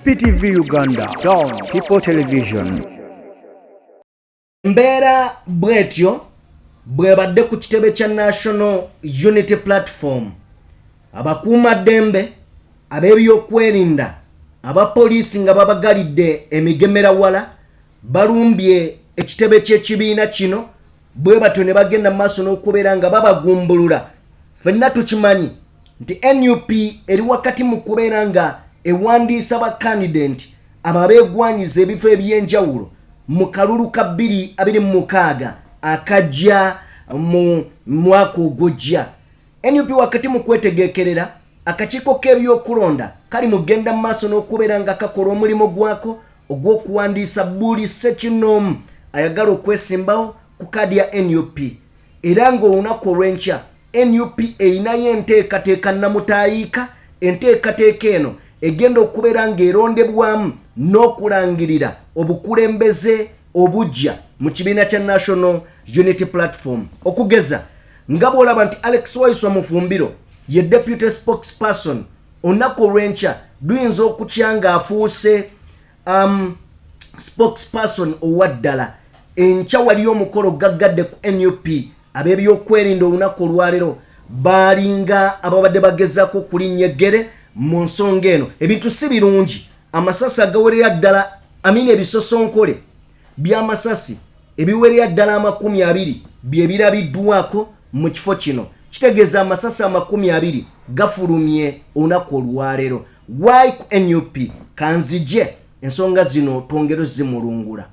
PTV Uganda, Down People Television. Mbera bwetyo bwebadde ku kitebe kya National Unity Platform. Abakuuma ddembe, ab'ebyokwerinda, abapoliisi nga babagalidde emigemera wala, balumbye ekitebe ky'ekibiina kino, bwe batyo ne bagenda maaso n'okubeera nga babagumbulula. Ffenna tukimanyi nti NUP eri wakati mu kubeera nga ewandiisa ba candidate ababeegwanyiza ebifo eby'enjawulo mu kalulu ka 2026 akajja mu mwaka ogujja. NUP wakati mu kwetegekerera akakiiko k'ebyokulonda kali mugenda maaso n'okubeera nga kakola omulimu gwako ogw'okuwandiisa buli ssekinoomu ayagala okwesimbawo ku kaadi ya NUP. Era ng'olunaku olw'enkya NUP eyinayo enteekateeka namutayiika, enteekateeka eno egenda okubeera ng'erondebwamu n'okulangirira obukulembeze obujja mu kibiina kya National Unity Platform. Okugeza nga bw'olaba nti Alex Waiswa Mufumbiro ye deputy spokesperson, olunaku olw'enkya luyinza okukyanga afuuse spokesperson owaddala. Enkya waliyo omukolo gaggadde ku NUP ab'ebyokwerinda olunaku olwaleero balinga ababadde bagezaako okulinnya eggere mu nsonga eno. Ebintu si birungi. Amasasi agawerera ddala ebisosonkole by'amasasi ebiwerera ddala 20 bye birabiddwako mu kifo kino. Kitegeeza amasasi 20 gafulumye olunaku olwaleero. Why ku NUP? Kanzije ensonga zino twongero zimulungula.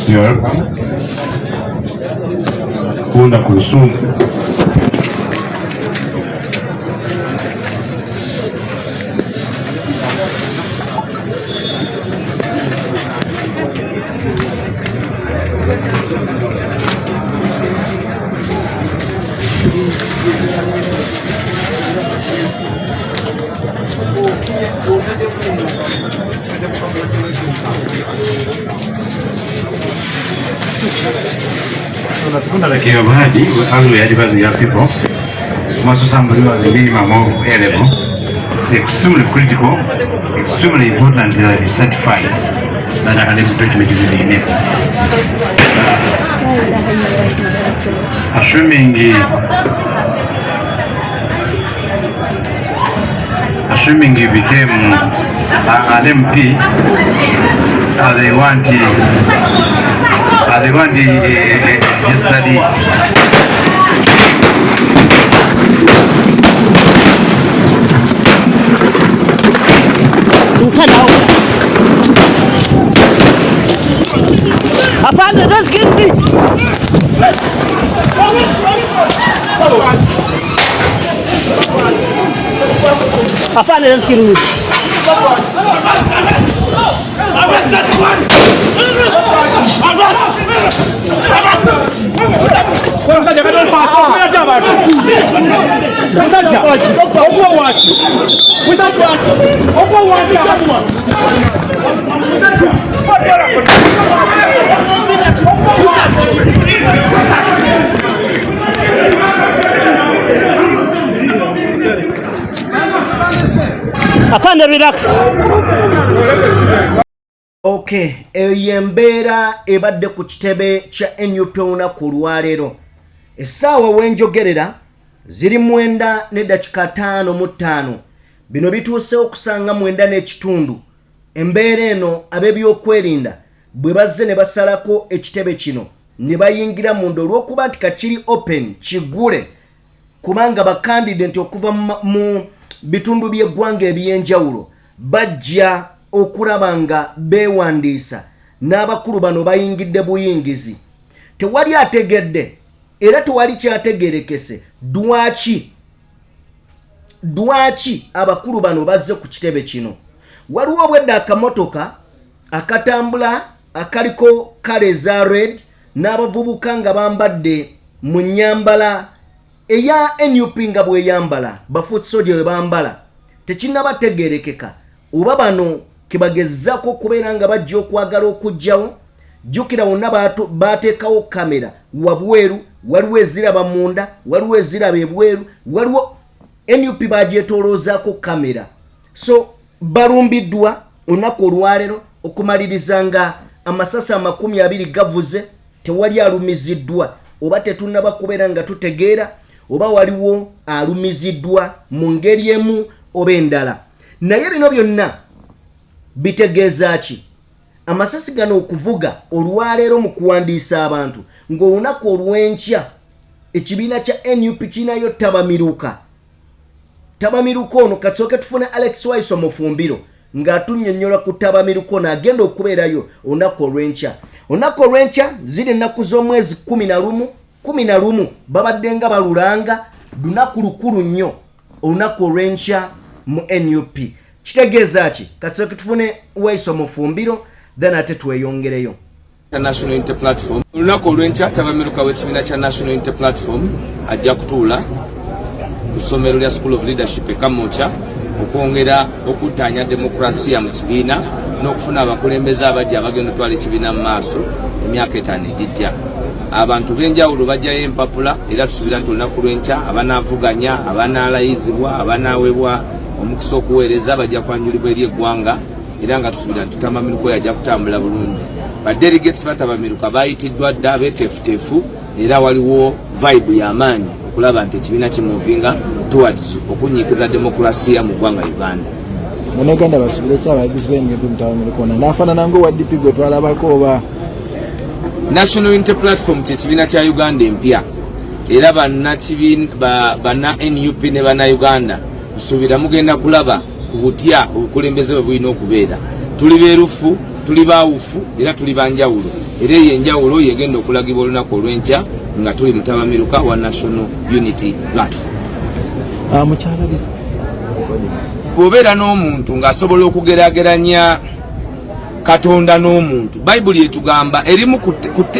You're welcome. Kunda Kulsum. Like you have had, as we advise young people, most somebody who has a minimum of A level, it's extremely critical, extremely important that you certify that academic treatment is in it. Assuming you became an MP, they want to study. Afande, don't kill me! Afande, don't kill me! Afande, relax. Okay, eyembeera ebadde ku kitebe kya NUP olunaku olwaleero. Essaawa wenjogerera ziri 9:55. Bino bituuse okusanga 9:30. Embeera eno ab'ebyokwerinda bwe bazze ne basalako ekitebe kino ne bayingira munda olw'okuba nti kakiri open kigule, kubanga bakandidenti okuva mu bitundu by'eggwanga eby'enjawulo bajja okulaba nga beewandiisa n'abakulu bano bayingidde buyingizi. Tewali ategedde era tewali kyategerekese dwaki abakulu bano bazze ku kitebe kino. Waliwo obwedda akamotoka akatambula akaliko kale za red n'abavubuka nga bambadde mu nnyambala eya NUP nga bweyambala bafoot soldier bambala tekinnabategerekeka oba bano kibagezzaako okubeera nga bajja okwagala okujjawo. Jjukira wonna baateekawo kamera wabweru, waliwo eziraba munda, waliwo eziraba ebweru, waliwo NUP bagyetoloozaako kamera. So balumbiddwa olunaku olwaleero okumaliriza nga amasasi 20 gavuze tewali alumiziddwa, oba tetunnaba kubeera nga tutegeera oba waliwo alumiziddwa mu ngeri emu oba endala. Naye bino byonna bitegeeza ki? Amasasi gano okuvuga olwaleero mu kuwandiisa abantu ng'olunaku olw'enkya ekibiina kya NUP kinayo tabamiruka ono kasooke tufune Alex Waiso Mufumbiro ng'atunnyonnyola ku tabamiruka ono agenda okubeerayo olunaku olw'enkya. Olunaku olw'enkya ziri ennaku z'omwezi 11 babadde nga balulanga lunaku lukulu nnyo olunaku olw'enkya mu NUP. Kitegeeza ki? Kasooke tufune Waiso Mufumbiro then ate tweyongereyo. National Unity Platform olunaku olw'enkya tabamiruka w'ekibiina kya National Unity Platform ajja kutuula ku ssomero lya School of Leadership e Kamwokya okwongera okuttaanya demokrasiya mu kibiina n'okufuna abakulembeze abajja abagenda otwala ekibiina mu maaso emyaka 5 egijja. Abantu b'enjawulo bajjayo empapula era tusuubira nti olunaku lw'enkya abanaavuganya, abanaalayizibwa, abanaaweebwa omukisa okuweereza bajja kwanjulibwa eri eggwanga era nga tusuubira nti tabamiruka yajja kutambula bulungi. Badelegates batabamiruka bayitiddwa dda beteefuteefu era waliwo vibe y'amaanyi okulaba nti ekibiina kimuvinga towards okunyiikiza demokrasiya mu ggwanga Uganda. Muneganda basubire kyabayigizi b'engendo mutabamiruka n'afaanana ng'owa DP gwe twalabako oba National Unity Platform ky'ekibiina kya Uganda empya era banna NUP ne banna Uganda tusuubira mugenda kulaba ku butya obukulembeze bwe bulina okubeera. Tuli beerufu, tuli baawufu era tuli banjawulo era eyo enjawulo yegenda okulagibwa olunaku olw'enkya nga tuli mutabamiruka wa National Unity Platform. Bw'obeera n'omuntu ng'asobola okugeraageranya Katonda n'omuntu, Bayibuli etugamba erimu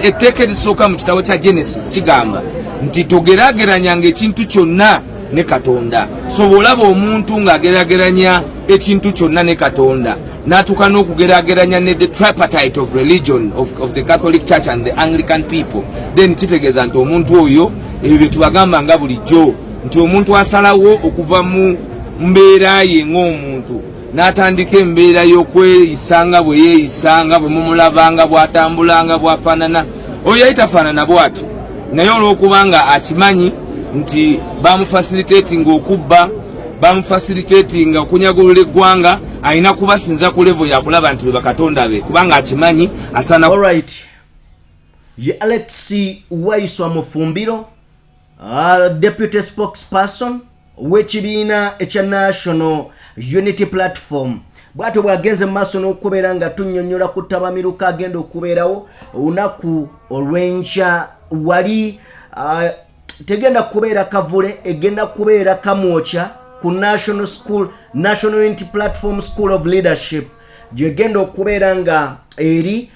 etteeka erisooka mu kitabo kya Genesis kigamba nti togeraageranyanga ekintu kyonna ne Katonda. So bw'olaba omuntu ng'ageraageranya ekintu kyonna ne Katonda n'atuuka n'okugeraageranya ne the tripartite of religion of the Catholic Church and the Anglican people, then kitegeeza nti omuntu oyo ebyo bye tubagamba nga bulijjo nti omuntu asalawo okuva mu mbeera ye ng'omuntu n'atandika embeera y'okweyisanga bwe yeeyisanga bwe mumulabanga bw'atambulanga bw'afaanana oyo yali tafaanana bw'atyo naye olw'okubanga akimanyi nti bamufacilitatinga okubba bamufacilitatinga okunyagulula eggwanga alina kubasinza ku level yakulaba nti be bakatonda be kubanga akimanyi asana. Alright, ye Alex Waiso Mufumbiro deputy spokesperson w'ekibiina ekya National Unity Platform bw'atyo bw'agenze mu maaso n'okubeera nga tunnyonnyola ku tabamiruka agenda okubeerawo olunaku olw'enkya. Wali tegenda kubeera Kavule, egenda kubeera Kamwokya ku National Unity Platform School of Leadership gyegenda okubeera nga eri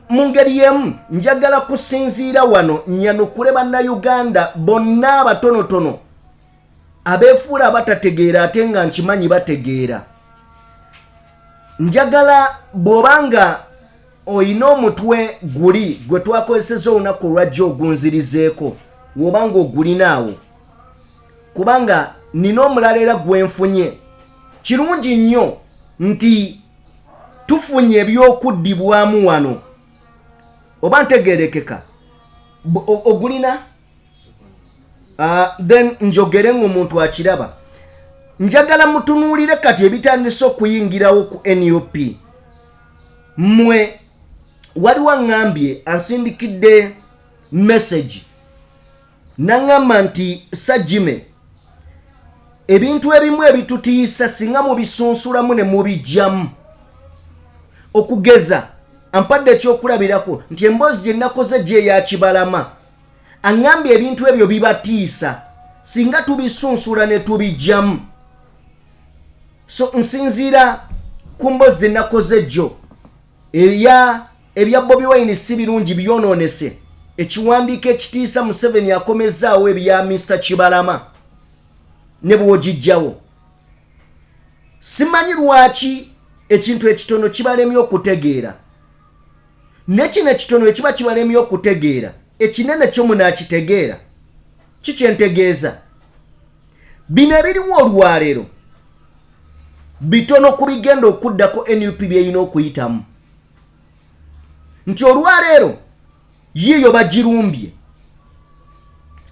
mu ngeri yemu. Njagala kusinziira wano nyanukule bannayuganda bonna abatonotono abeefuula abatategeera ate nga nkimanyi bategeera. Njagala bw'obanga oyina omutwe guli gwe twakozeseza olunaku olwajja ogunzirizeeko w'obanga ogulinaawo kubanga nina omulala era gwenfunye. Kirungi nnyo nti tufunye ebyokuddibwamu wano oba ntegeerekeka ogulina then njogere ng'omuntu akiraba. Njagala mutunuulire kati ebitandise okuyingirawo ku NUP. Mmwe waliwo aŋŋambye ansindikidde message n'aŋŋamba nti Sajime ebintu ebimu ebitutiisa singa mubisunsulamu ne mubijjamu. Okugeza ampadde ekyokulabirako nti emboozi gye nakoze gye ya Kibalama Angambye ebintu ebyo bibatiisa singa tubisunsula ne tubijjamu. So nsinziira ku mboozi ze nakoze jjo ebya Bobi Wine si birungi byonoonese. Ekiwandiiko ekitiisa Museveni akomezaawo ebya Mr. Kibalama ne bw'ogijjawo. Simanyi lwaki ekintu ekitono kibalemye okutegeera. Ne kino ekitono ekiba kibalemye okutegeera, ekinene kyo munaakitegeera. Kikyentegeeza. Bino ebiriwo olwaleero bitono ku bigenda okuddako NUP byeyina okuyitamu. Nti olwaleero yiyo bagirumbye.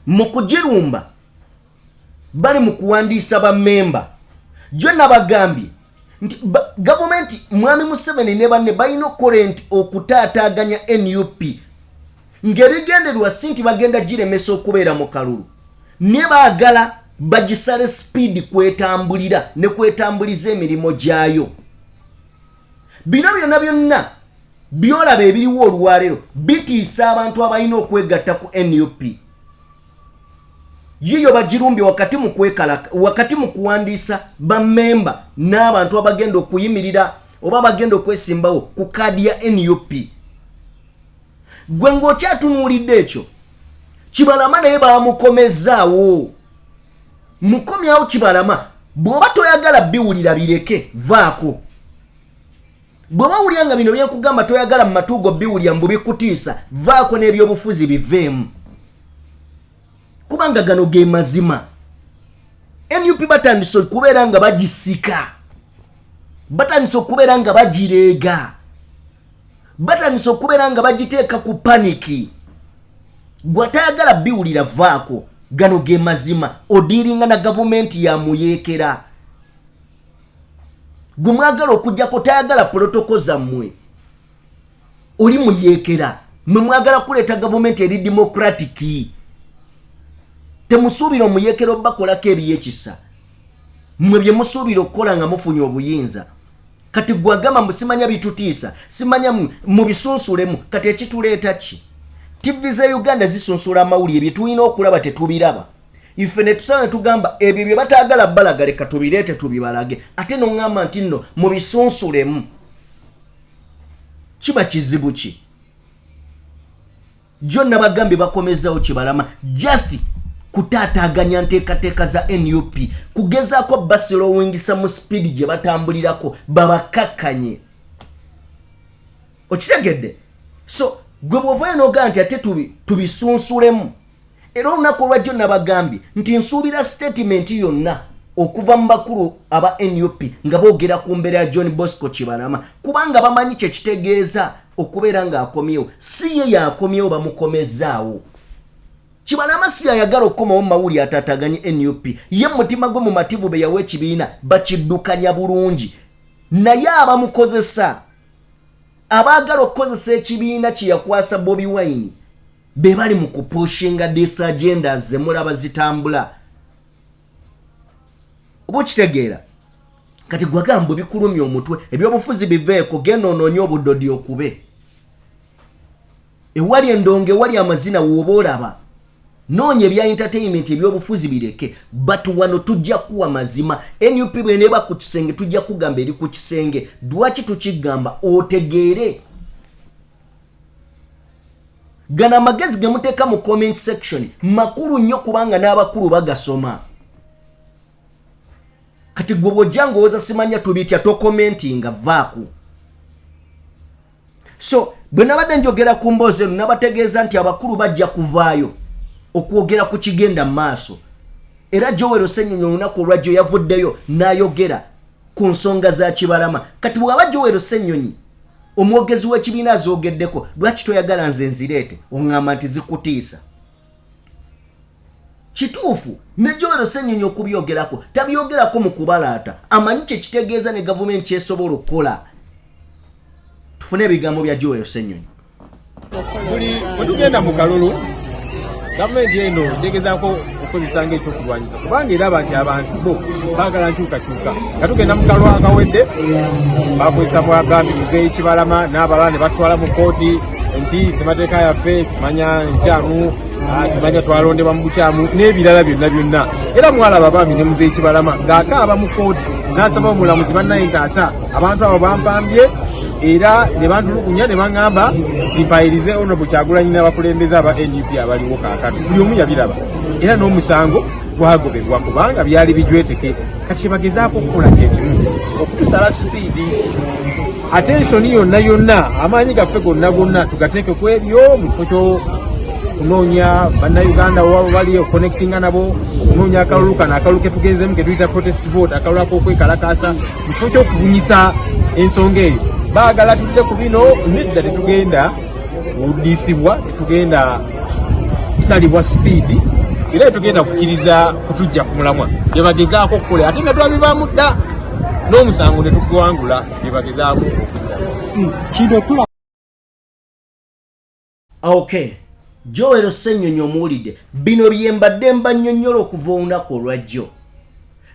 Mu kugirumba bali mu kuwandiisa bammemba. Jjo nabagambye nti gavumenti Mwami Museveni ne banne balina okukola okutaataaganya NUP ng'ebigendererwa si nti bagenda giremesa okubeera mu kalulu. Ne baagala bagisale speed kwetambulira ne kwetambuliza emirimu gyayo. Bino byonna byonna byolaba ebiriwo olwaleero bitiisa abantu abalina okwegatta ku NUP. Yiyo bagirumbye wakati mu kuwandiisa bammemba n'abantu abagenda okuyimirira oba bagenda okwesimbawo ku kaadi ya NUP. Gwe ng'okyatunuulidde ekyo, Kibalama naye bamukomezaawo. Mukomyawo Kibalama. Bw'oba toyagala biwulira bireke, vaako. Bw'oba wulya nga bino byenkugamba toyagala mu matuugo biwulya mbu bikutiisa, vaako n'ebyobufuzi biveemu. Kubanga gano ge mazima. NUP batandise okubeera nga bagisika. Batandise okubeera nga bagireega. Batandise okubeera nga bagiteeka ku paniki. Gwatayagala biwulira vaako. Gano ge mazima. Odiringa na gavumenti ya muyeekera. Gwe mwagala okujjako tayagala protoko zammwe. Oli muyeekera. Mwe mwagala kuleeta gavumenti eri democratic. Temusuubira omuyeekera obakolako ebyekisa. Mwe bye musuubira okukola nga mufunye obuyinza. Kati gwagamba musimanya bitutiisa. Simanya mu bisunsulemu. Kati ekituleeta ki? TV za Uganda zisunsula amawulire bye tulina okulaba tetubiraba. Ife ne tusaba tugamba ebyo bye bataagala balaga leka tubireete tubibalage. Ate n'oŋŋamba nti nno mu bisunsulemu. Kiba kizibu ki? Jjo nabagambye bakomezawo Kibalama just kutaataaganya nteekateeka za NUP kugezaako basilowingisa mu speed gye batambulirako babakakkanye. Okitegedde? So gwe bw'ovaayo n'ogamba nti ate tubisunsulemu. Era olunaku olwajjo nabagambye nti nsuubira statement yonna okuva mu bakulu aba NUP nga boogera ku mbeera ya John Bosco Kibalama kubanga bamanyi kye kitegeeza okubeera ng'akomyewo. Si ye yakomyewo bamukomezaawo. Kibalama si ayagala okukomawo mu mawulire ataataaganye NUP. Ye mutima gwe mu mativu be yawa ekibiina bakiddukanya bulungi. Naye abamukozesa abaagala okukozesa ekibiina kye yakwasa Bobi Wine be bali mu kupushinga these agendas ze mulaba zitambula. Oba kitegeera? Kati gwagamba bikulumya omutwe ebyobufuzi biveeko genda onoonye obudodi okube. Ewali endongo ewali amazina w'oba olaba. Noonya ebya entertainment ebyobufuzi bireke. But wano tujja kuwa mazima. NUP bw'eneeba ku kisenge tujja kugamba eri ku kisenge. Lwaki tukigamba otegeere? Gana amagezi ge muteeka mu comment section makulu nnyo kubanga n'abakulu bagasoma. Kati gwe bw'ojja ng'owooza simanya tubitya tokomentinga vaaku. So bwe nabadde njogera ku mboozi eno nabategeeza nti abakulu bajja kuvaayo okwogera ku kigenda mu maaso. Era Joel Ssenyonyi olunaku olwajjo yavuddeyo n'ayogera ku nsonga za Kibalama. Kati bw'aba Joel Ssenyonyi omwogezi w'ekibiina azoogeddeko lwaki toyagala nze nzireete oŋŋamba nti zikutiisa? Kituufu ne Joel Ssenyonyi okubyogerako tabyogerako mu kubalaata. Amanyi kye kitegeeza ne gavumenti kyesobola okukola. Tufune ebigambo bya Joel Ssenyonyi. Bwe tugenda mu kalulu gavumenti eno tegezaako okukozesa ng'ekyokulwanyisa kubanga eraba nti abantu bo baagala nkyukakyuka. Nga tugenda mu kalulu akawedde bakozesa bwagambi Muzeeyi Kibalama n'abalala ne batwala mu kooti nti semateeka yaffe simanya nkyamu simanya twalondebwa mu bukyamu n'ebirala byonna era mwalaba abaami ne muzeeyi Kibalama ng'akaaba mu kooti n'asaba omulamuzi bannaye ntaasa abantu abo bampambye era ne bantulugunya ne baŋŋamba nti mpayirize Honorable Kyagulanyi n'abakulembeze aba NUP abaliwo kaakati buli omu yabiraba era n'omusango gwagobebwa kubanga byali bijweteke kati kyebagezaako okukola kyekimu okutusala sipiidi attention yonna amaanyi gaffe gonna tugateeke ku ebyo mu kifo kyo kunoonya bannayuganda waba bali okuconnectinga nabo okunoonya akalulu kano akalulu ke tugenzemu ke tuyita protest vote akalulu ak'okwekalakaasa mu kifo ky'okubunyisa ensonga eyo baagala tulire ku bino nedda tetugenda kuddisibwa tetugenda kusalibwa sipiidi era tetugenda kukkiriza kutujja ku mulamwa bye bagezaako okukola ate nga twabivaamu dda n'omusango ne tugwangula bye bagezaako okukola. Okay. Joel Ssenyonyo omuwulidde bino bye mbadde mbannyonnyola okuva olunaku olwajjo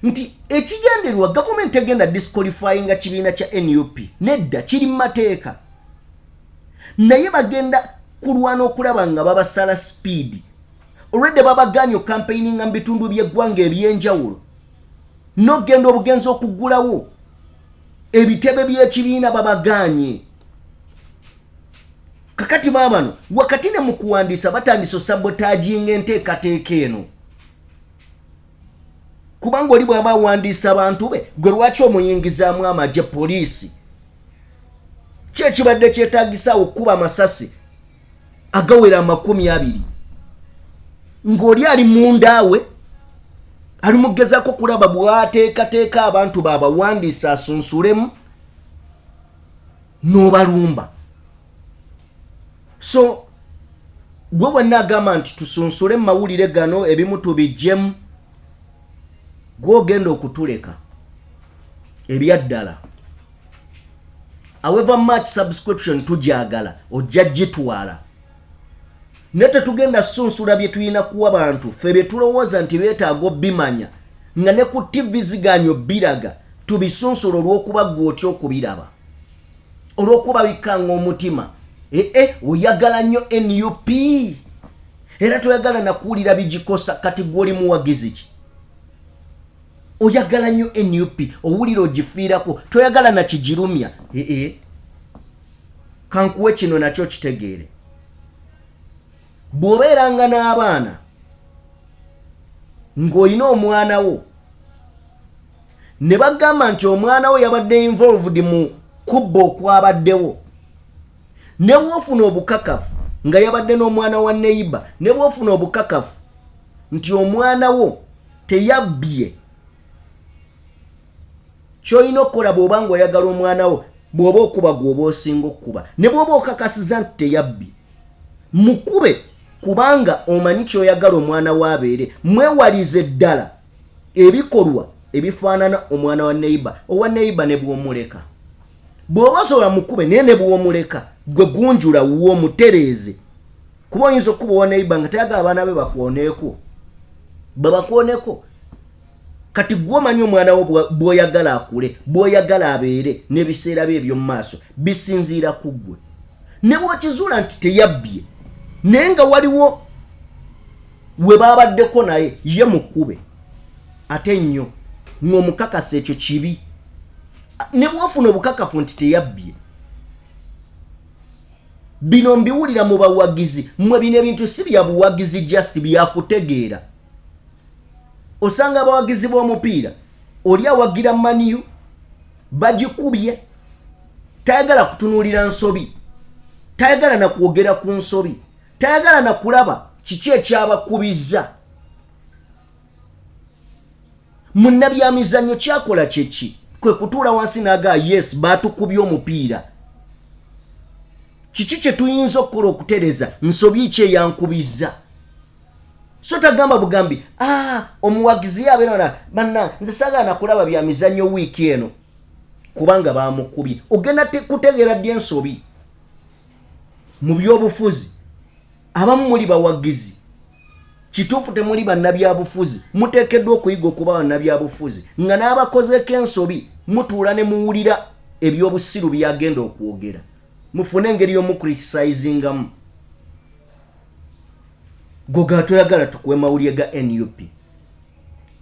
nti ekigenderwa gavumenti egenda disqualifyinga kibiina kya NUP nedda kiri mu mateeka naye bagenda kulwana okulaba nga babasala speed olwedde babaganye campaigninga mu bitundu by'eggwanga ebyenjawulo n'ogenda obugenzi okuggulawo ebitebe by'ekibiina babaganye kakati babano wakati ne mukuwandiisa batandise sabotaginga enteekateeka eno kubanga oli bw'aba awandiisa abantu be gwe lwaki omuyingizaamu amagye poliisi kyekibadde kyetaagisa okukuba amasasi agawera 20 ng'oli ali mundaawe ali mugezaako kulaba bw'ateekateeka abantu baabawandiisa asunsulemu n'obalumba. So gwe wenna agamba nti tusunsule mu mawulire gano ebimu tubijjemu gw'ogenda okutuleka ebyaddala however much subscription tujagala ojja gitwala ne tetugenda sunsula bye tulina kuwa bantu ffe bye tulowooza nti beetaaga bimanya nga ne ku TV ziganyo biraga tubisunsula olw'okuba gwe otya okubiraba olw'okuba bikanga omutima oyagala nnyo NUP era toyagala nakuwulira bigikosa kati gw'oli muwagizi ki oyagala nnyo NUP owulira ogifiirako toyagala nakigirumya kankuwe kino nakyo kitegeere bw'obeeranga n'abaana ng'olina omwana wo ne bagamba nti omwana wo yabadde involved mu kubba okwabaddewo ne bw'ofuna obukakafu nga yabadde n'omwana wa neighbor ne bw'ofuna obukakafu nti omwana wo teyabbye ky'olina okukola bw'oba ng'oyagala omwana wo bw'oba okuba gw'oba osinga okuba ne bw'oba okakasiza nti teyabbye mukube kubanga omanyi ky'oyagala omwana wo abeere mwewalize ddala ebikolwa ebifaanana omwana wa neighbor owa neighbor ne bw'omuleka bw'oba osobola mukube naye ne bw'omuleka gwe gunjula wuwo mutereeze kuba oyinza okuba owa neighbor nga tayagala abaana be bakwoneeko babakwoneko kati gw'omanyi omwana wo bw'oyagala akule bw'oyagala abeere n'ebiseera bye eby'omu maaso bisinziira ku ggwe ne bw'okizuula nti teyabbye naye nga waliwo we baabaddeko naye ye mukube ate nnyo ng'omukakasa ekyo kibi ne bw'ofuna obukakafu nti teyabbye bino mbiwulira mu bawagizi mmwe bino ebintu si bya buwagizi just byakutegeera osanga abawagizi b'omupiira oli awagira maniyu bagikubye tayagala kutunuulira nsobi tayagala nakwogera ku nsobi tayagala nakulaba kiki ekyabakubizza munnabyamizannyo kyakola kyeki kwe kutuula wansi naga yes batukubye omupiira kiki kye tuyinza okukola okutereza nsobi ki eyankubizza so tagamba bugambi omuwagizi yabeera banna nze saagala nakulaba byamizannyo wiiki eno kubanga bamukubye ogenda kutegeera ddi ensobi mu by'obufuzi abamu muli bawagizi kituufu temuli bannabyabufuzi muteekeddwa okuyiga okuba bannabyabufuzi nga n'abakozeeko ensobi mutuula ne muwulira ebyobusiru byagenda okwogera mufune engeri y'omucriticizingamu goga toyagala tukuwe mawulire ga NUP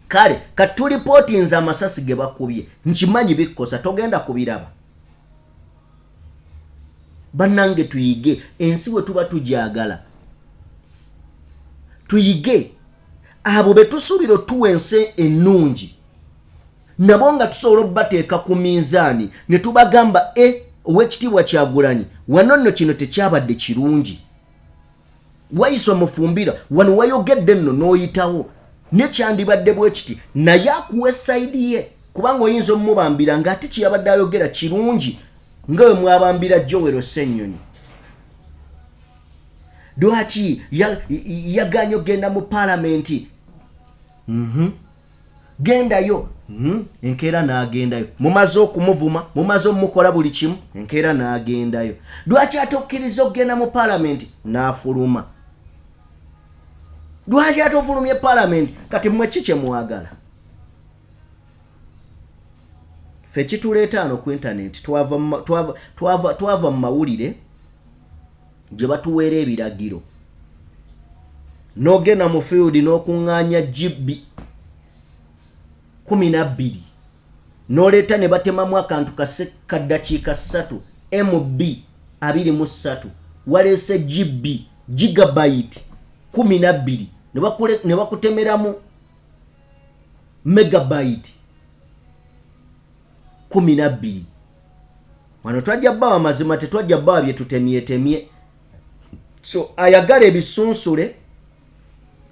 kale katulipootinze amasasi ge bakubye nkimanyi bikkosa togenda kubiraba bannange tuyige ensi bwe tuba tujagala tuyige abo betusuubira otuwa ensi ennungi nabo nga tusobola okubateeka ku minzaani ne tubagamba ow'ekitiibwa Kyagulanyi wano nno kino tekyabadde kirungi wayiswa mufumbira wano wayogedde nno n'oyitawo nekyandibadde bwe kiti naye akuwa essayidi ye kubanga oyinza omubambira ng'ate kyeyabadde ayogera kirungi nga bwe mwabambira Joel Ssennyonyi lwaki yaganye ogenda mu paalamenti gendayo enkeera n'agendayo mumaze okumuvuma mumaze omukola buli kimu enkeera n'agendayo lwaki atokkiriza okugenda mu paalamenti n'afuluma lwaki atofulumye paalamenti kati mmwe ki kyemwagala ffe kituleeta ano ku intaneti twava mu mawulire gye batuweera ebiragiro n'ogenda mu field n'okuŋŋaanya GB 12 n'oleeta ne batemamu akantu ka ddakiika 3 MB 23 waleese GB gigabyte 12 ne bakutemeramu megabyte 12 wano twajja bbawa mazima tetwajja bbawa bye tutemyetemye so ayagala ebisunsule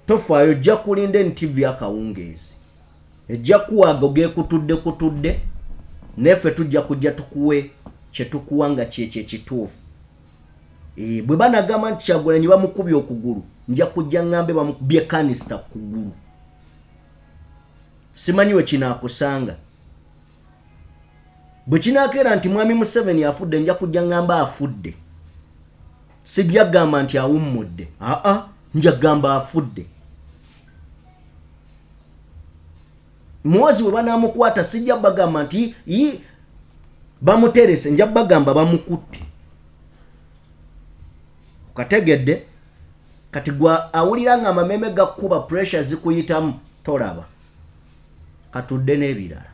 tofaayo ojja kulinda NTV akawungeezi ejja kuwaga ogekutudde neffe tujja kujja tukuwe kyetukuwa nga kyekyo ekituufu bwe banagamba nti Kyagulanyi bamukubye okugulu nja kujja ngambe bamukubye kanista kugulu simanyi we kinaakusanga bwe kinaakeera nti mwami Museveni afudde nja kujja ngamba afudde sijja gamba nti awummudde nja gamba afudde muwozi we banaamukwata sijja bagamba nti bamuterese nja bagamba bamukutte kategedde kati gwa awulira nga amameme gakuba pressure zikuyitamu tolaba katudde n'ebirala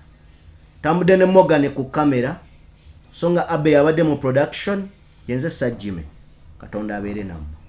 tambudde ne Morgan ku kamera so nga Abe yabadde mu production yenze Sajjime Katonda abeere nammwe